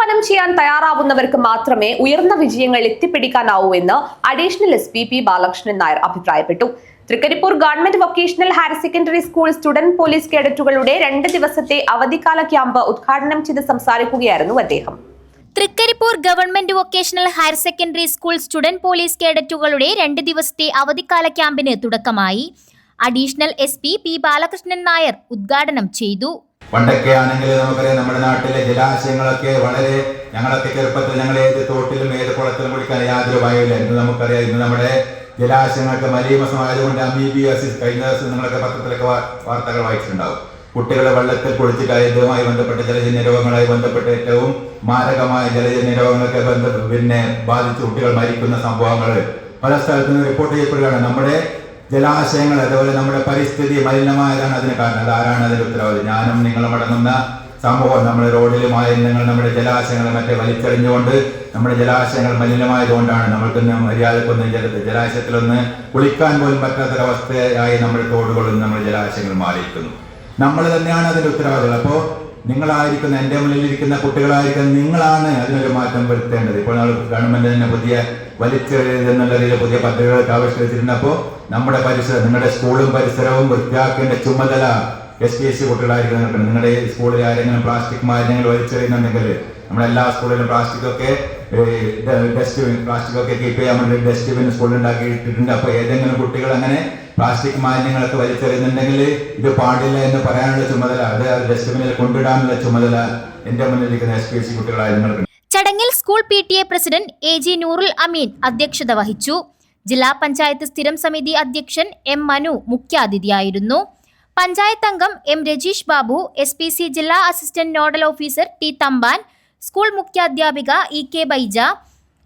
കഠിനാധ്വാനം ചെയ്യാൻ തയ്യാറാവുന്നവർക്ക് മാത്രമേ ഉയർന്ന വിജയങ്ങൾ എത്തിപ്പിടിക്കാനാവൂ എന്ന് additional SP P Balakrishnan Nair അഭിപ്രായപ്പെട്ടു. Trikaripur government vocational higher secondary school student police കേഡറ്റുകളുടെ 2 ദിവസത്തെ അവധിക്കാല ക്യാമ്പ് ഉദ്ഘാടനം ചെയ്ത് സംസാരിക്കുകയായിരുന്നു അദ്ദേഹം. Trikaripur government vocational higher secondary school student police കേഡറ്റുകളുടെ 2 ദിവസത്തെ അവധിക്കാല ക്യാമ്പിന് തുടക്കമായി. Additional SP P Balakrishnan Nair ഉദ്ഘാടനം ചെയ്തു. പണ്ടൊക്കെ ആണെങ്കിൽ നമുക്കറിയാം, നമ്മുടെ നാട്ടിലെ ജലാശയങ്ങളൊക്കെ വളരെ, ഞങ്ങളൊക്കെ ചെറുപ്പത്തിൽ ഞങ്ങൾ ഏത് തോട്ടിലും ഏത് കുളത്തിലും കുളിക്കാൻ യാതൊരു ഭയമില്ല. ഇന്ന് നമുക്കറിയാം, ഇന്ന് നമ്മുടെ ജലാശയങ്ങളൊക്കെ മലീമസമായതുകൊണ്ട് അമീബിയാസിസ്, കഴിഞ്ഞ ദിവസം നിങ്ങളൊക്കെ പത്രത്തിലൊക്കെ വാർത്തകൾ വായിച്ചിട്ടുണ്ടാവും. കുട്ടികളെ വെള്ളത്തിൽ കുളിച്ചിട്ട് ഇതുമായി ബന്ധപ്പെട്ട ജലജന്യ രോഗങ്ങളുമായി ബന്ധപ്പെട്ട് ഏറ്റവും മാരകമായ ജലജന്യ രോഗങ്ങളൊക്കെ ബാധിച്ച് കുട്ടികൾ മരിക്കുന്ന സംഭവങ്ങൾ പല സ്ഥലത്തുനിന്ന് റിപ്പോർട്ട് ചെയ്യപ്പെടുകയാണ്. നമ്മുടെ ജലാശയങ്ങൾ, അതുപോലെ നമ്മുടെ പരിസ്ഥിതി മലിനമായതാണ് അതിന് കാരണം. അതാരാണ് അതിന്റെ ഉത്തരവാദി? ഞാനും നിങ്ങളും അടങ്ങുന്ന സമൂഹം. നമ്മുടെ റോഡിൽ മാലിന്യങ്ങൾ, നമ്മുടെ ജലാശയങ്ങൾ മറ്റേ വലിച്ചെറിഞ്ഞുകൊണ്ട് നമ്മുടെ ജലാശയങ്ങൾ മലിനമായതുകൊണ്ടാണ് നമ്മൾക്കൊന്ന് മര്യാദക്കൊന്നും ജലാശയത്തിലൊന്ന് കുളിക്കാൻ പോലും പറ്റാത്തൊരവസ്ഥയായി നമ്മുടെ തോടുകളും നമ്മുടെ ജലാശയങ്ങൾ മാറിയിരിക്കുന്നു. നമ്മൾ തന്നെയാണ് അതിന്റെ ഉത്തരവാദികൾ. അപ്പോൾ നിങ്ങളായിരിക്കുന്ന, എൻ്റെ മുന്നിലിരിക്കുന്ന കുട്ടികളായിരിക്കുന്ന നിങ്ങളാണ് അതിനൊരു മാറ്റം വരുത്തേണ്ടത്. ഇപ്പോൾ നമ്മൾ ഗവൺമെന്റ് തന്നെ പുതിയ വലിച്ചെറിയുന്നുള്ള രീതിയിൽ പുതിയ പദ്ധതികളൊക്കെ ആവിഷ്കരിച്ചിട്ടുണ്ട്. അപ്പോൾ നമ്മുടെ പരിസരം, നിങ്ങളുടെ സ്കൂളും പരിസരവും വൃത്തിയാക്കേണ്ട ചുമതല SPSC കുട്ടികളായിരിക്കും. നിങ്ങളുടെ സ്കൂളിൽ ആരെങ്കിലും പ്ലാസ്റ്റിക് മാലിന്യങ്ങൾ വലിച്ചെറിയുന്നുണ്ടെങ്കിൽ നമ്മളെല്ലാ സ്കൂളിലും പ്ലാസ്റ്റിക് ഒക്കെ കീപ്പ് ചെയ്യാൻ വേണ്ടി ഡസ്റ്റ്ബിൻ സ്കൂളിൽ ഉണ്ടാക്കിയിട്ടുണ്ട്. അപ്പോൾ ഏതെങ്കിലും കുട്ടികൾ അങ്ങനെ പ്ലാസ്റ്റിക് മാലിന്യങ്ങളൊക്കെ വലിച്ചെറിയുന്നുണ്ടെങ്കിൽ ഇത് പാടില്ല എന്ന് പറയാനുള്ള ചുമതല, അത് ഡസ്റ്റ്ബിനിൽ കൊണ്ടിടാനുള്ള ചുമതല എൻ്റെ മുന്നിലിരിക്കുന്ന SPSC കുട്ടികളായിരുന്നു. ചടങ്ങിൽ school PTA president AG Noorul അമീൻ അധ്യക്ഷത വഹിച്ചു. ജില്ലാ പഞ്ചായത്ത് സ്ഥിരം സമിതി അധ്യക്ഷൻ M മനു മുഖ്യാതിഥിയായിരുന്നു. പഞ്ചായത്ത് അംഗം M രജീഷ് ബാബു, SPC ജില്ലാ assistant nodal officer T Thampan, school മുഖ്യാധ്യാപിക EK Baija,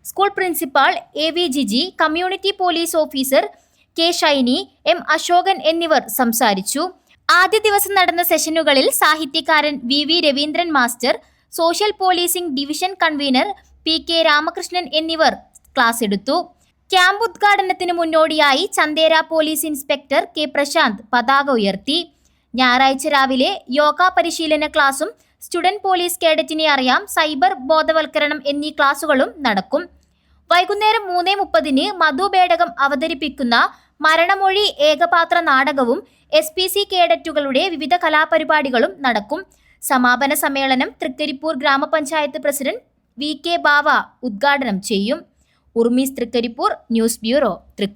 school principal AV Jiji, community police officer K Shiny, M Ashokan എന്നിവർ സംസാരിച്ചു. ആദ്യ ദിവസം നടന്ന സെഷനുകളിൽ സാഹിത്യകാരൻ VV Raveendran master, social policing division convener PK Ramakrishnan എന്നിവർ ക്ലാസ് എടുത്തു. ക്യാമ്പ് ഉദ്ഘാടനത്തിന് മുന്നോടിയായി Chandera police inspector K Prashanth പതാക ഉയർത്തി. ഞായറാഴ്ച രാവിലെ യോഗ പരിശീലന ക്ലാസും സ്റ്റുഡന്റ് പോലീസ് കേഡറ്റിനെ അറിയാം, സൈബർ ബോധവൽക്കരണം എന്നീ ക്ലാസുകളും നടക്കും. വൈകുന്നേരം 3:30 മധു ബേടകം അവതരിപ്പിക്കുന്ന മരണമൊഴി ഏകപാത്ര നാടകവും SPC കേഡറ്റുകളുടെ വിവിധ കലാപരിപാടികളും നടക്കും. സമാപന സമ്മേളനം തൃക്കരിപ്പൂർ ഗ്രാമപഞ്ചായത്ത് പ്രസിഡന്റ് VK ബാവ ഉദ്ഘാടനം ചെയ്യും. ഉർമീസ് തൃക്കരിപ്പൂർ, ന്യൂസ് ബ്യൂറോ.